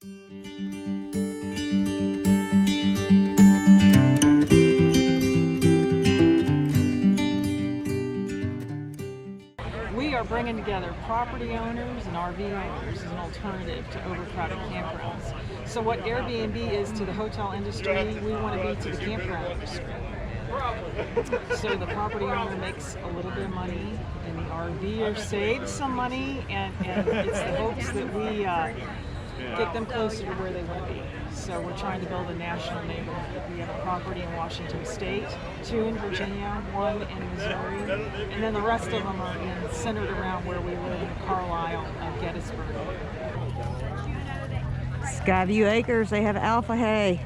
We are bringing together property owners and RV owners as an alternative to overcrowded campgrounds. So what Airbnb is to the hotel industry, we want to be to the campground industry. So the property owner makes a little bit of money, and the RVer saves some money, and it's the hopes that we get them closer to where they want to be. So we're trying to build a national neighborhood. We have a property in Washington State, 2 in Virginia, 1 in Missouri, and then the rest of them are centered around where we live in Carlisle and Gettysburg. Skyview Acres, they have alpha hay.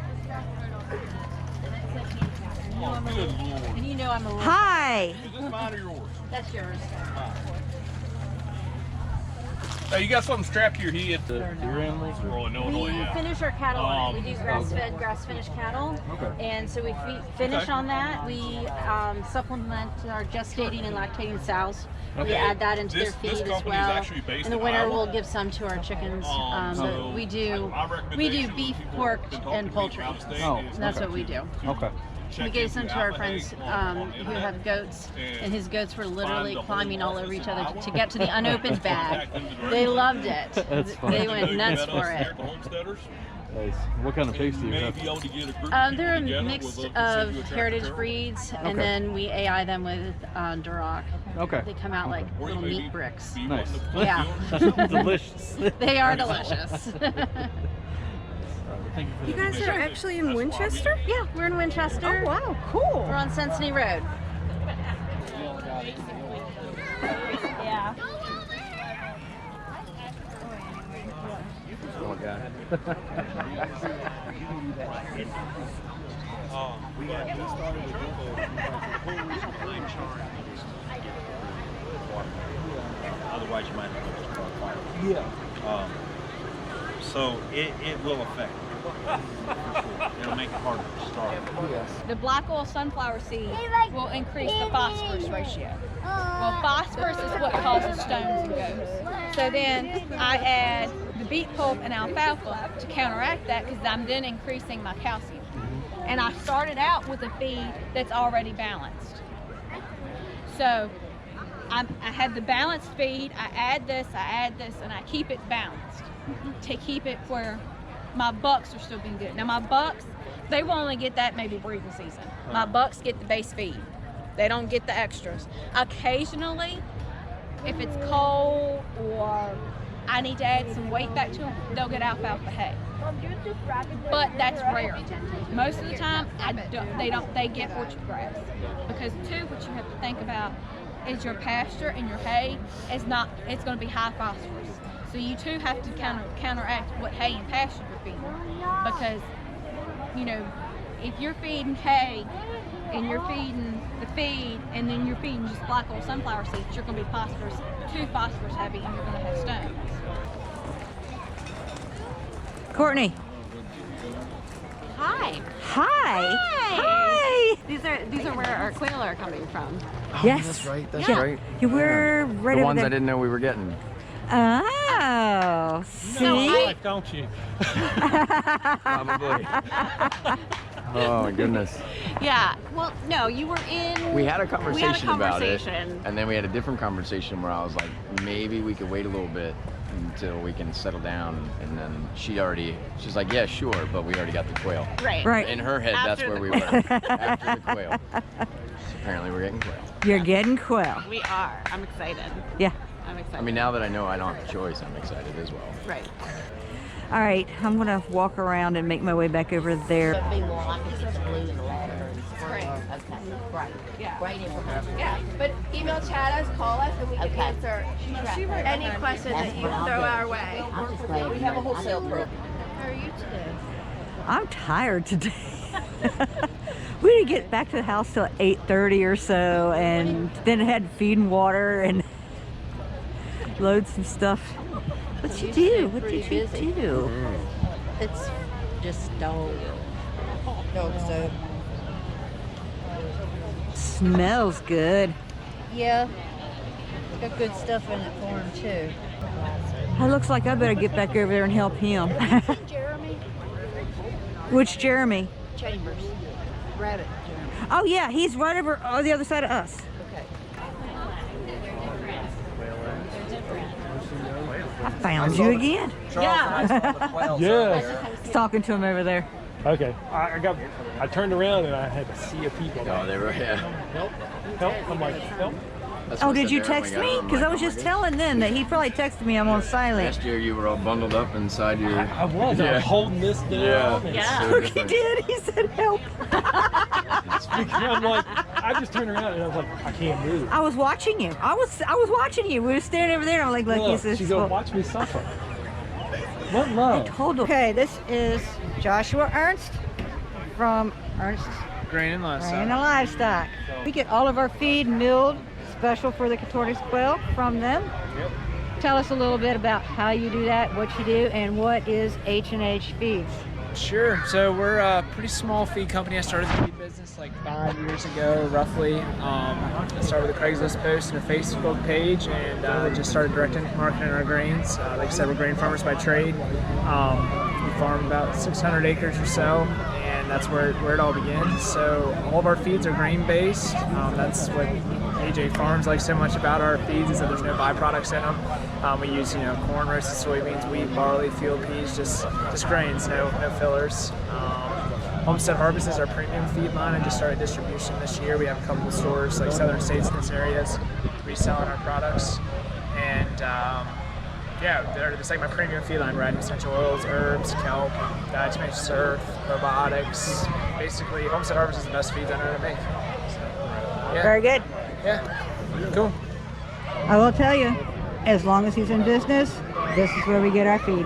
And you know I'm a little... Hi! Is this mine or yours? That's yours. Hey, you got something strapped to your head? Your animals? We finish our cattle on it. We do grass-fed, grass-finished cattle. Okay. And so we finish on that. We supplement our gestating and lactating sows. We add that into their feed as well. In the winter, we'll give some to our chickens. But we do beef, pork, and poultry. Oh, That's what we do. Okay. We gave some to our friends who have goats, and his goats were literally climbing all over each other to get to the unopened bag. They loved it. That's funny. They went nuts for it. Nice. What kind of pigs do you have? They're a mix of heritage breeds, and then we AI them with Duroc. Okay. They come out like little meat bricks. Nice. Yeah. Delicious. They are delicious. You guys are actually in Winchester? Yeah, we're in Winchester. Oh, wow, cool. We're on Cincinnati Road. Yeah. Oh, God. Otherwise, you might have to start fire. Yeah. So it will affect it, for sure. It'll make it harder to start. The black oil sunflower seed will increase the phosphorus ratio. Well, phosphorus is what causes stones and goats. So then I add the beet pulp and alfalfa to counteract that, because I'm then increasing my calcium. And I started out with a feed that's already balanced. So I have the balanced feed, I add this, and I keep it balanced to keep it where my bucks are still being good. Now my bucks, they will only get that maybe breeding season. My bucks get the base feed. They don't get the extras. Occasionally, if it's cold or I need to add some weight back to them, they'll get alfalfa hay. But that's rare. Most of the time, they get orchard grass. Because too, what you have to think about is your pasture and your hay is it's going to be high phosphorus. So you too have to counteract what hay and pasture you're feeding. Because, you know, if you're feeding hay and you're feeding the feed and then you're feeding just black oil sunflower seeds, you're going to be too phosphorus heavy, and you're going to have stones. Courtney. Hi. Hi. Hi. These are where our quail are coming from. Oh, Yes. That's right. That's Yeah. right. You were right The over ones there. I didn't know we were getting. Oh, see? Don't you? Probably. Oh my goodness. Yeah. Well, no, you were in. We had a conversation about it, conversation. and then we had a different conversation where I was like, maybe we could wait a little bit until we can settle down. And then she's like, yeah, sure, but we already got the quail. Right. Right. In her head, that's After where the we were. After the quail. So apparently, we're getting quail. You're getting quail. We are. I'm excited. Yeah. I'm excited. I mean, now that I know I don't have a choice, I'm excited as well. Right. All right, I'm gonna walk around and make my way back over there. Be more like it's just blue and lavender and spring. Okay, great. Yeah. Great information. Yeah, but email chat us, call us, and we can Okay. answer any question that you throw our way. I'm just glad We have a wholesale program. How are you today? I'm tired today. We didn't get back to the house till 8:30 or so, and then had to feed and water and load some stuff. What you do? What did you do? It's just dog soap. Smells good. Yeah, got good stuff in it for him too. It looks like I better get back over there and help him. Jeremy Which Jeremy? Chambers. Rabbit. Oh yeah, he's right over on the other side of us. Okay. I found you again. Yeah. Yeah. He's talking to him over there. Okay. I turned around and I had a sea of people. Oh, they were, yeah. Help, help. I'm like, help. That's Oh, what I did said you there when text we got me? home. Because I was Like, just telling them that he probably texted me I'm on silent. last year you were all bundled up inside your... I was. I Yeah. was holding this down. Yeah. and Yeah. so Look, he different. did. He said help. I'm like, I just turned around and I was like, I can't move. I was watching you. I was watching you. We were standing over there. I'm like, look, he Look, says. she's gonna watch me suffer. What love? Hold on. Okay, this is Joshua Ernst from Ernst Grain Grain Livestock. We get all of our feed milled, special for the Tortoise quail from them. Yep. Tell us a little bit about how you do that, what you do, and what is H&H Feeds. Sure. So we're a pretty small feed company. I started the feed business like 5 years ago, roughly. I started with a Craigslist post and a Facebook page, and just started directing marketing our grains. Like I said, we're grain farmers by trade. We farm about 600 acres or so, and that's where it all begins. So all of our feeds are grain-based. That's what AJ Farms likes so much about our feeds, is that there's no byproducts in them. We use, corn, roasted soybeans, wheat, barley, field peas, just grains, no fillers. Homestead Harvest is our premium feed line. I just started distribution this year. We have a couple of stores like southern states and areas reselling our products, and it's like my premium feed line. We're adding essential oils, herbs, kelp, diatomaceous surf, probiotics. Basically, Homestead Harvest is the best feeds I know how to make. So, yeah. Very good. Yeah, cool. I will tell you, as long as he's in business, this is where we get our feed.